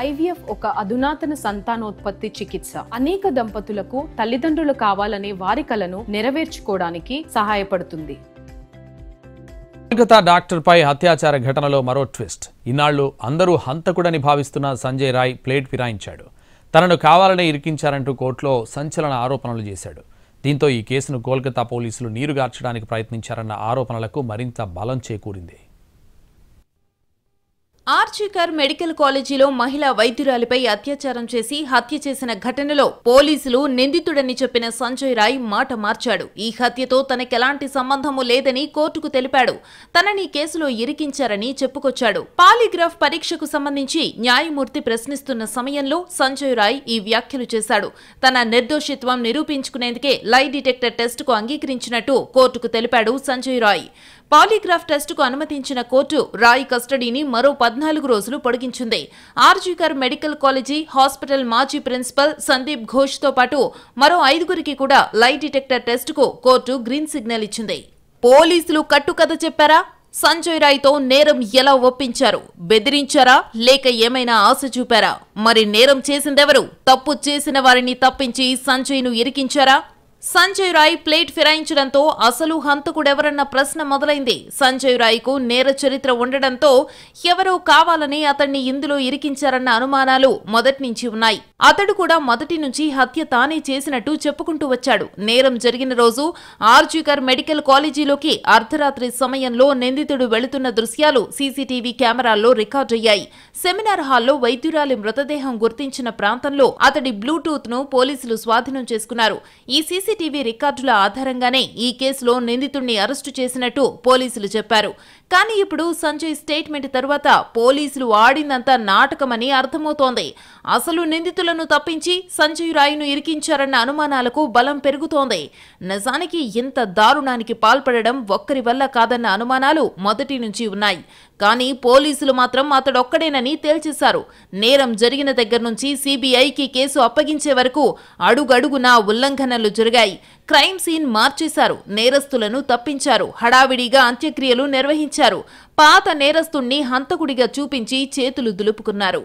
IVF ఒక అధునాతన సంతానోత్పత్తి చికిత్స అనేక దంపతులకు తల్లిదండ్రులు కావాలనే వారి కలను నెరవేర్చుకోవడానికి సహాయపడుతుంది. కోల్కతా డాక్టర్పై అత్యాచార ఘటనలో మరో ట్విస్ట్. ఇన్నాళ్లు అందరూ హంతకుడని భావిస్తున్న సంజయ్ రాయ్ ప్లేట్ ఫిరాయించాడు. తనను కావాలనే ఇరికించారంటూ కోర్టులో సంచలన ఆరోపణలు చేశాడు. దీంతో ఈ కేసును కోల్కతా పోలీసులు నీరుగార్చడానికి ప్రయత్నించారన్న ఆరోపణలకు మరింత బలం చేకూరింది. ఆర్జికర్ మెడికల్ కాలేజీలో మహిళా వైద్యురాలిపై అత్యాచారం చేసి హత్య చేసిన ఘటనలో పోలీసులు నిందితుడని చెప్పిన సంజయ్ రాయ్ మాట మార్చాడు. ఈ హత్యతో తనకెలాంటి సంబంధము లేదని కోర్టుకు తెలిపాడు. తనని కేసులో ఇరికించారని చెప్పుకొచ్చాడు. పాలిగ్రాఫ్ పరీక్షకు సంబంధించి న్యాయమూర్తి ప్రశ్నిస్తున్న సమయంలో సంజయ్ రాయ్ ఈ వ్యాఖ్యలు చేశాడు. తన నిర్దోషిత్వం నిరూపించుకునేందుకే లై డిటెక్టర్ టెస్టుకు అంగీకరించినట్టు కోర్టుకు తెలిపాడు సంజయ్ రాయ్. పాలిగ్రాఫ్ టెస్టుకు అనుమతించిన కోర్టు రాయ్ కస్టడీని మరో 14 రోజులు పొడిగించింది. ఆర్జికర్ మెడికల్ కాలేజీ హాస్పిటల్ మాజీ ప్రిన్సిపల్ సందీప్ ఘోష్తో పాటు మరో 5గురికి కూడా లై డిటెక్టర్ టెస్టుకు కోర్టు గ్రీన్ సిగ్నల్ ఇచ్చింది. పోలీసులు కట్టుకథ చెప్పారా? సంజయ్ రాయ్తో నేరం ఎలా ఒప్పించారు? బెదిరించారా లేక ఏమైనా ఆశ చూపారా? మరి నేరం చేసిందెవరు? తప్పు చేసిన వారిని తప్పించి సంజయ్ను ఇరికించారా? సంజయ్ రాయ్ ప్లేట్ ఫిరాయించడంతో అసలు హంతకుడెవరన్న ప్రశ్న మొదలైంది. సంజయ్ రాయ్కు నేర చరిత్ర ఉండడంతో ఎవరో కావాలని అతన్ని ఇందులో ఇరికించారన్న అనుమానాలు మొదటి నుంచి ఉన్నాయి. అతడు కూడా మొదటి నుంచి హత్య తానే చేసినట్టు చెప్పుకుంటూ వచ్చాడు. నేరం జరిగిన రోజు ఆర్జికర్ మెడికల్ కాలేజీలోకి అర్ధరాత్రి సమయంలో నిందితుడు వెళుతున్న దృశ్యాలు సీసీటీవీ కెమెరాల్లో రికార్డయ్యాయి. సెమినార్ హాల్లో వైద్యురాలి మృతదేహం గుర్తించిన ప్రాంతంలో అతడి బ్లూటూత్ ను పోలీసులు స్వాధీనం చేసుకున్నారు. ఈ సీసీటీవీ రికార్డుల ఆధారంగానే ఈ కేసులో నిందితుడిని అరెస్టు చేసినట్టు పోలీసులు చెప్పారు. కానీ ఇప్పుడు సంజయ్ స్టేట్మెంట్ తరువాత పోలీసులు ఆడిందంతా నాటకమని అర్థమవుతోంది. అసలు నిందితులను తప్పించి సంజయ్ రాయ్ను ఇరికించారన్న అనుమానాలకు బలం పెరుగుతోంది. నిజానికి ఇంత దారుణానికి పాల్పడడం ఒక్కరి వల్ల కాదన్న అనుమానాలు మొదటి నుంచి ఉన్నాయి. కానీ పోలీసులు మాత్రం అతడొక్కడేనని తేల్చేశారు. నేరం జరిగిన దగ్గర నుంచి సీబీఐకి కేసు అప్పగించే వరకు అడుగడుగునా ఉల్లంఘనలు జరిగాయి. క్రైమ్ సీన్ మార్చేశారు. నేరస్తులను తప్పించారు. హడావిడిగా అంత్యక్రియలు నిర్వహించారు. పాత నేరస్తుణ్ణి హంతకుడిగా చూపించి చేతులు దులుపుకున్నారు.